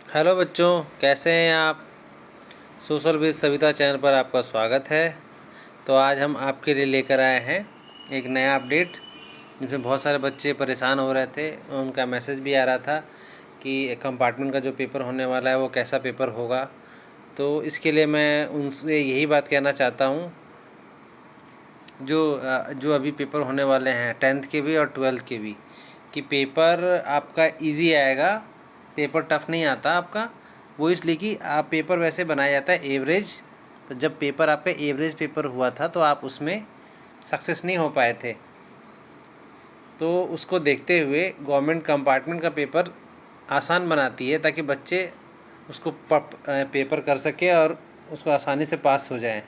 Hello बच्चों, कैसे हैं आप। सोशल विद सविता चैनल पर आपका स्वागत है। तो आज हम आपके लिए लेकर आए हैं एक नया अपडेट, जिसमें बहुत सारे बच्चे परेशान हो रहे थे। उनका मैसेज भी आ रहा था कि कंपार्टमेंट का जो पेपर होने वाला है वो कैसा पेपर होगा। तो इसके लिए मैं उनसे यही बात कहना चाहता हूँ, जो अभी पेपर होने वाले हैं 10th के भी और 12th के भी, कि पेपर आपका इजी आएगा। पेपर टफ नहीं आता आपका, वो इसलिए कि आप पेपर वैसे बनाया जाता है एवरेज। तो जब पेपर आपका एवरेज पेपर हुआ था तो आप उसमें सक्सेस नहीं हो पाए थे। तो उसको देखते हुए गवर्नमेंट कंपार्टमेंट का पेपर आसान बनाती है, ताकि बच्चे उसको पेपर कर सके और उसको आसानी से पास हो जाएं।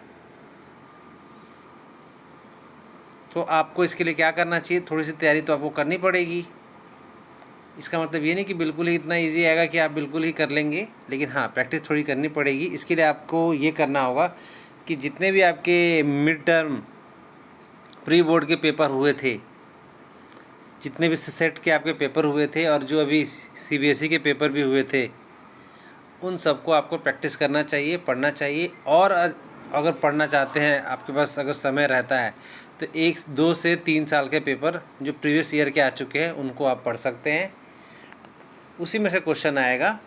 तो आपको इसके लिए क्या करना चाहिए, थोड़ी सी तैयारी तो आपको करनी पड़ेगी। इसका मतलब ये नहीं कि बिल्कुल ही इतना इजी आएगा कि आप बिल्कुल ही कर लेंगे, लेकिन हाँ, प्रैक्टिस थोड़ी करनी पड़ेगी। इसके लिए आपको ये करना होगा कि जितने भी आपके मिड टर्म प्री बोर्ड के पेपर हुए थे, जितने भी सेट के आपके पेपर हुए थे, और जो अभी सीबीएसई के पेपर भी हुए थे, उन सबको आपको प्रैक्टिस करना चाहिए, पढ़ना चाहिए। और अगर पढ़ना चाहते हैं, आपके पास अगर समय रहता है, तो 1 2 से 3 साल के पेपर जो प्रीवियस ईयर के आ चुके हैं उनको आप पढ़ सकते हैं। उसी में से क्वेश्चन आएगा,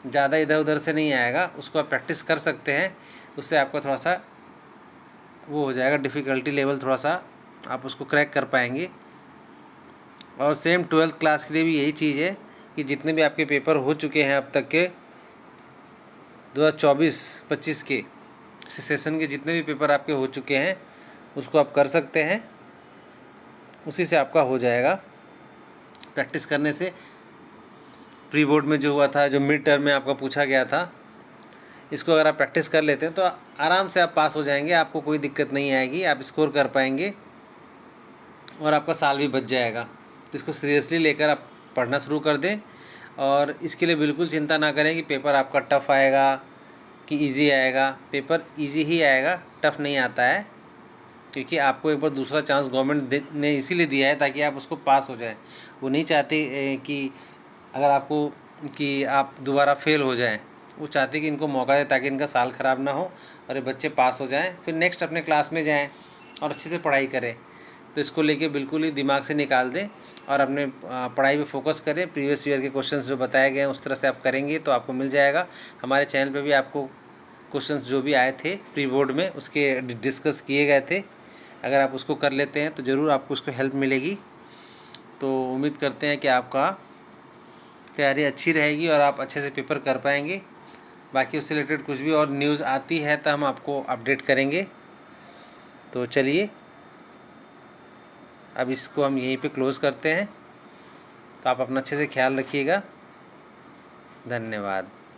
ज़्यादा इधर उधर से नहीं आएगा। उसको आप प्रैक्टिस कर सकते हैं, उससे आपका थोड़ा सा वो हो जाएगा, डिफ़िकल्टी लेवल थोड़ा सा आप उसको क्रैक कर पाएंगे। और सेम 12th क्लास के लिए भी यही चीज़ है कि जितने भी आपके पेपर हो चुके हैं अब तक के 2024-25 के सेशन के, जितने भी पेपर आपके हो चुके हैं उसको आप कर सकते हैं। उसी से आपका हो जाएगा। प्रैक्टिस करने से प्री बोर्ड में जो हुआ था, जो मिड टर्म में आपका पूछा गया था, इसको अगर आप प्रैक्टिस कर लेते हैं तो आराम से आप पास हो जाएंगे। आपको कोई दिक्कत नहीं आएगी, आप स्कोर कर पाएंगे और आपका साल भी बच जाएगा। तो इसको सीरियसली लेकर आप पढ़ना शुरू कर दें। और इसके लिए बिल्कुल चिंता ना करें कि पेपर आपका टफ़ आएगा कि इजी आएगा। पेपर इजी ही आएगा, टफ़ नहीं आता है, क्योंकि आपको एक बार दूसरा चांस गवर्नमेंट ने इसीलिए दिया है ताकि आप उसको पास हो जाएं। वो नहीं चाहती कि अगर आपको कि आप दोबारा फेल हो जाएं। वो चाहते कि इनको मौका दे ताकि इनका साल ख़राब ना हो और ये बच्चे पास हो जाएं, फिर नेक्स्ट अपने क्लास में जाएं और अच्छे से पढ़ाई करें। तो इसको लेके बिल्कुल ही दिमाग से निकाल दें और अपने पढ़ाई पे फोकस करें। प्रीवियस ईयर के क्वेश्चंस जो बताए गए हैं उस तरह से आप करेंगे तो आपको मिल जाएगा। हमारे चैनल पे भी आपको क्वेश्चंस जो भी आए थे प्री बोर्ड में, उसके डिस्कस किए गए थे। अगर आप उसको कर लेते हैं तो ज़रूर आपको उसको हेल्प मिलेगी। तो उम्मीद करते हैं कि आपका तैयारी अच्छी रहेगी और आप अच्छे से पेपर कर पाएंगे। बाकी उससे रिलेटेड कुछ भी और न्यूज़ आती है तो हम आपको अपडेट करेंगे। तो चलिए, अब इसको हम यहीं पे क्लोज़ करते हैं। तो आप अपना अच्छे से ख्याल रखिएगा। धन्यवाद।